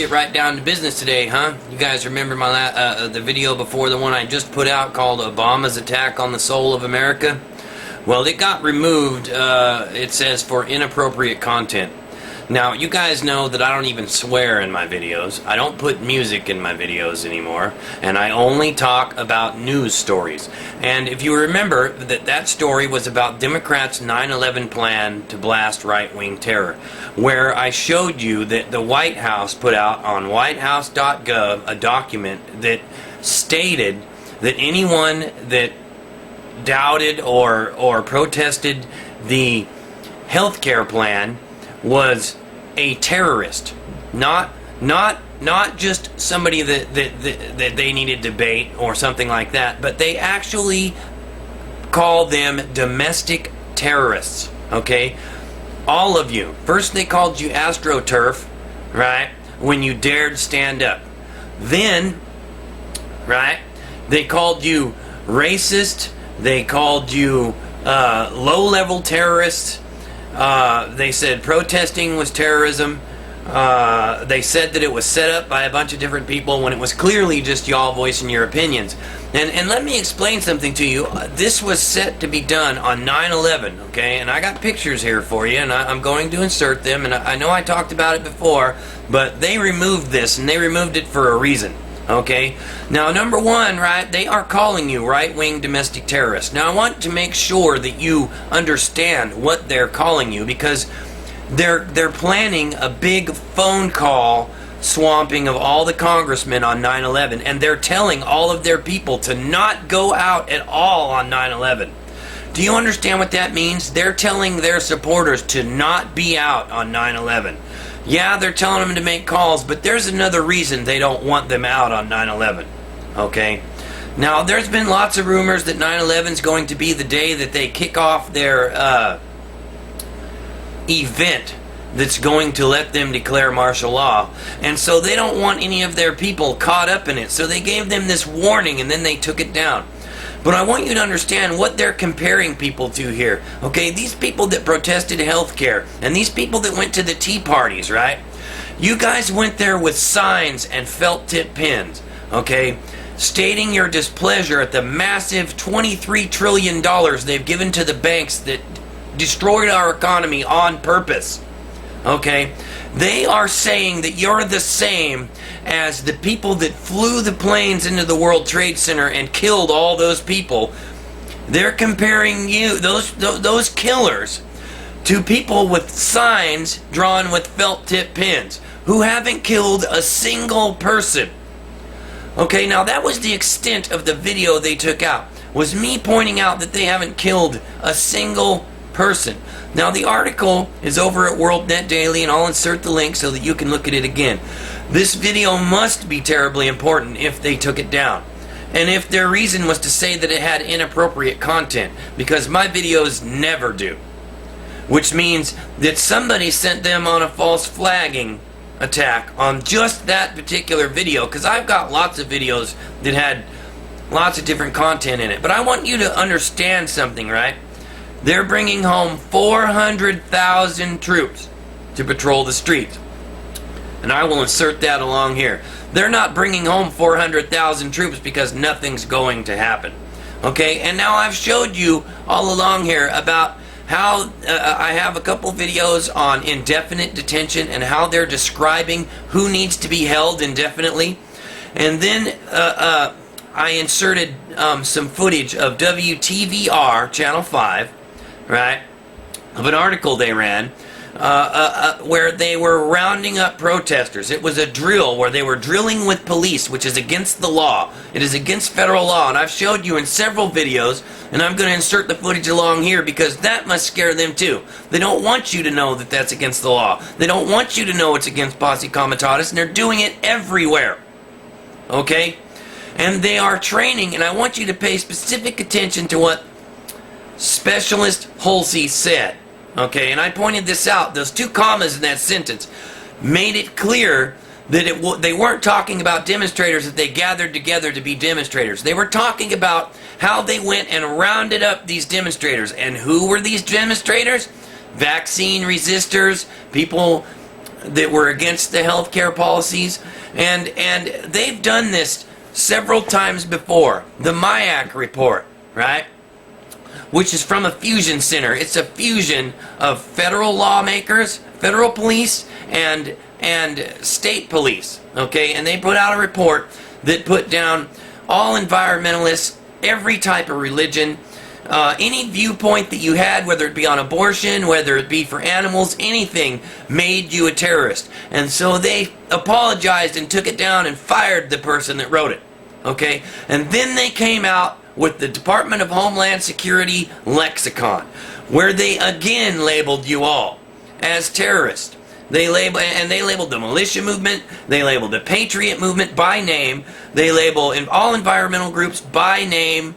get right down to business today, huh? You guys remember my the video before the one I just put out called Obama's Attack on the Soul of America? Well, it got removed, it says, for inappropriate content. Now, you guys know that I don't even swear in my videos. I don't put music in my videos anymore. And I only talk about news stories. And if you remember, that story was about Democrats' 9/11 plan to blast right-wing terror, where I showed you that the White House put out on whitehouse.gov a document that stated that anyone that doubted or protested the health care plan was a terrorist, not just somebody that they needed to debate or something like that, but they actually call them domestic terrorists. Okay, all of you. First they called you AstroTurf, right, when you dared stand up. Then, right, they called you racist. They called you low-level terrorists. They said protesting was terrorism. They said that it was set up by a bunch of different people when it was clearly just y'all voicing your opinions. And let me explain something to you. This was set to be done on 9/11, okay? And I got pictures here for you, and I'm going to insert them. And I know I talked about it before, but they removed this, and they removed it for a reason. Okay, now number one, right, they are calling you right-wing domestic terrorists. Now I want to make sure that you understand what they're calling you, because they're planning a big phone call swamping of all the congressmen on 9/11, and they're telling all of their people to not go out at all on 9/11. Do you understand what that means? They're telling their supporters to not be out on 9/11. Yeah, they're telling them to make calls, but there's another reason they don't want them out on 9/11. Okay? Now, there's been lots of rumors that 9/11 is going to be the day that they kick off their event that's going to let them declare martial law. And so they don't want any of their people caught up in it. So they gave them this warning, and then they took it down. But I want you to understand what they're comparing people to here. Okay, these people that protested health care, and these people that went to the tea parties, right? You guys went there with signs and felt tip pins, okay, stating your displeasure at the massive $23 trillion they've given to the banks that destroyed our economy on purpose. Okay, they are saying that you're the same as the people that flew the planes into the World Trade Center and killed all those people. They're comparing you, those killers, to people with signs drawn with felt tip pins who haven't killed a single person. Okay, now that was the extent of the video they took out, was me pointing out that they haven't killed a single person. Now the article is over at WorldNet Daily, and I'll insert the link so that you can look at it again. This video must be terribly important if they took it down, and if their reason was to say that it had inappropriate content, because my videos never do, which means that somebody sent them on a false flagging attack on just that particular video, because I've got lots of videos that had lots of different content in it. But I want you to understand something, right? They're bringing home 400,000 troops to patrol the streets. And I will insert that along here. They're not bringing home 400,000 troops because nothing's going to happen. Okay, and now I've showed you all along here about how I have a couple videos on indefinite detention and how they're describing who needs to be held indefinitely. And then I inserted some footage of WTVR, Channel 5, right, of an article they ran where they were rounding up protesters. It was a drill where they were drilling with police, which is against the law. It is against federal law, and I've showed you in several videos, and I'm going to insert the footage along here because that must scare them too. They don't want you to know that that's against the law. They don't want you to know it's against posse comitatus, and they're doing it everywhere. Okay? And they are training, and I want you to pay specific attention to what Specialist Halsey said. Okay, and I pointed this out. Those two commas in that sentence made it clear that they weren't talking about demonstrators that they gathered together to be demonstrators. They were talking about how they went and rounded up these demonstrators. And who were these demonstrators? Vaccine resistors, people that were against the healthcare policies, and they've done this several times before. The MIAC report, right? Which is from a fusion center. It's a fusion of federal lawmakers, federal police, and state police. Okay, and they put out a report that put down all environmentalists, every type of religion, any viewpoint that you had, whether it be on abortion, whether it be for animals, anything, made you a terrorist. And so they apologized and took it down and fired the person that wrote it. Okay, and then they came out with the Department of Homeland Security lexicon, where they again labeled you all as terrorists. They labeled the militia movement, they labeled the patriot movement by name, they label all environmental groups by name,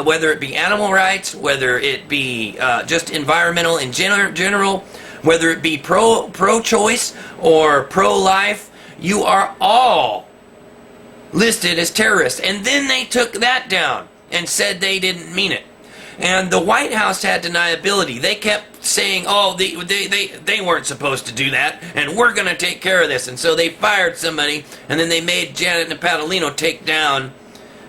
whether it be animal rights, whether it be just environmental in general, whether it be pro-choice or pro-life, you are all listed as terrorists. And then they took that down and said they didn't mean it. And the White House had deniability. They kept saying, oh, they weren't supposed to do that, and we're going to take care of this. And so they fired somebody, and then they made Janet Napolitano take down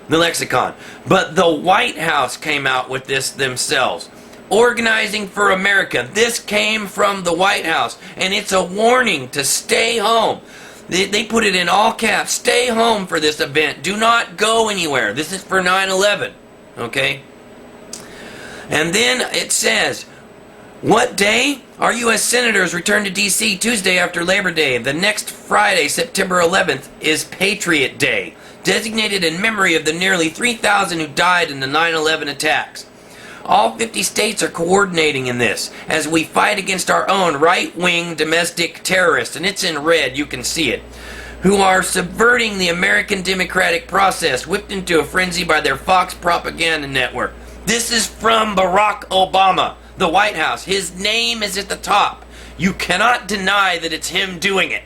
the lexicon. But the White House came out with this themselves. Organizing for America. This came from the White House, and it's a warning to stay home. They put it in all caps. Stay home for this event. Do not go anywhere. This is for 9/11. Okay? And then it says, what day? Our U.S. senators return to D.C. Tuesday after Labor Day. The next Friday, September 11th, is Patriot Day, designated in memory of the nearly 3,000 who died in the 9/11 attacks. All 50 states are coordinating in this as we fight against our own right-wing domestic terrorists, and it's in red, you can see it, who are subverting the American democratic process, whipped into a frenzy by their Fox propaganda network. This is from Barack Obama, the White House. His name is at the top. You cannot deny that it's him doing it.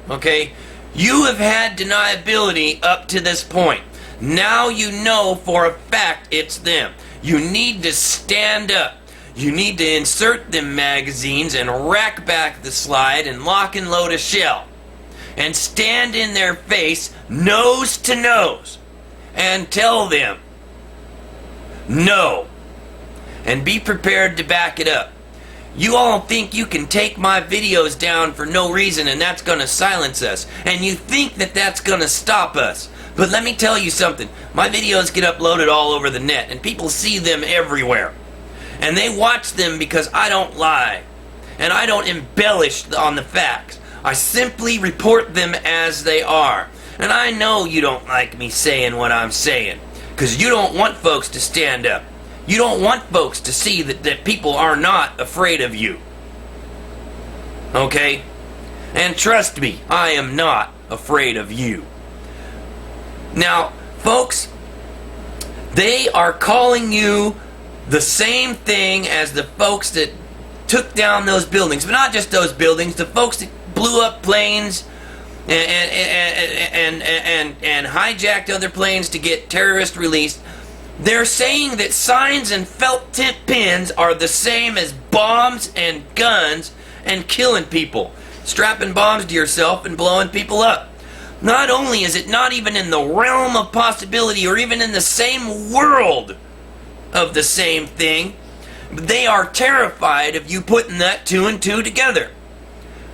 Okay? You have had deniability up to this point. Now you know for a fact it's them. You need to stand up. You need to insert them magazines and rack back the slide and lock and load a shell. And stand in their face, nose to nose, and tell them no. And be prepared to back it up. You all think you can take my videos down for no reason and that's going to silence us. And you think that that's going to stop us. But let me tell you something. My videos get uploaded all over the net and people see them everywhere. And they watch them because I don't lie. And I don't embellish on the facts. I simply report them as they are. And I know you don't like me saying what I'm saying. Because you don't want folks to stand up. You don't want folks to see that people are not afraid of you. Okay? And trust me, I am not afraid of you. Now, folks, they are calling you the same thing as the folks that took down those buildings. But not just those buildings, the folks that blew up planes and hijacked other planes to get terrorists released. They're saying that signs and felt tip pins are the same as bombs and guns and killing people. Strapping bombs to yourself and blowing people up. Not only is it not even in the realm of possibility or even in the same world of the same thing, but they are terrified of you putting that two and two together.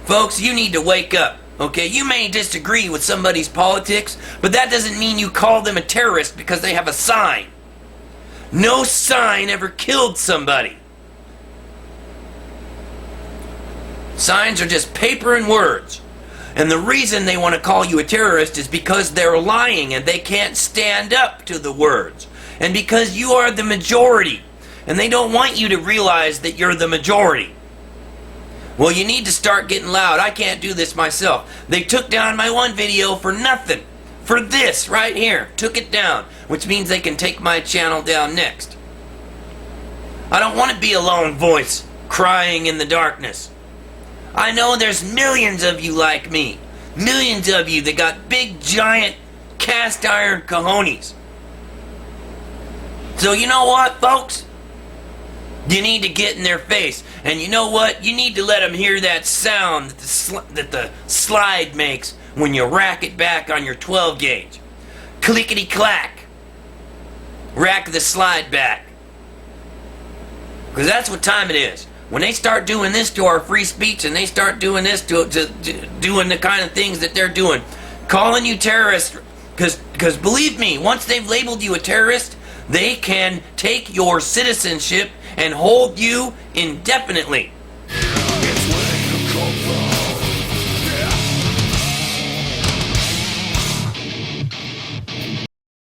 Folks, you need to wake up. Okay, you may disagree with somebody's politics, but that doesn't mean you call them a terrorist because they have a sign. No sign ever killed somebody. Signs are just paper and words. And the reason they want to call you a terrorist is because they're lying and they can't stand up to the words. And because you are the majority. And they don't want you to realize that you're the majority. Well, you need to start getting loud. I can't do this myself. They took down my one video for nothing. For this right here. Took it down. Which means they can take my channel down next. I don't want to be a lone voice crying in the darkness. I know there's millions of you like me. Millions of you that got big, giant, cast iron cojones. So you know what, folks? You need to get in their face. And you know what? You need to let them hear that sound that the slide makes when you rack it back on your 12 gauge. Clickety clack. Rack the slide back. Because that's what time it is. When they start doing this to our free speech and they start doing this to doing the kind of things that they're doing, calling you terrorists, because believe me, once they've labeled you a terrorist, they can take your citizenship and hold you indefinitely.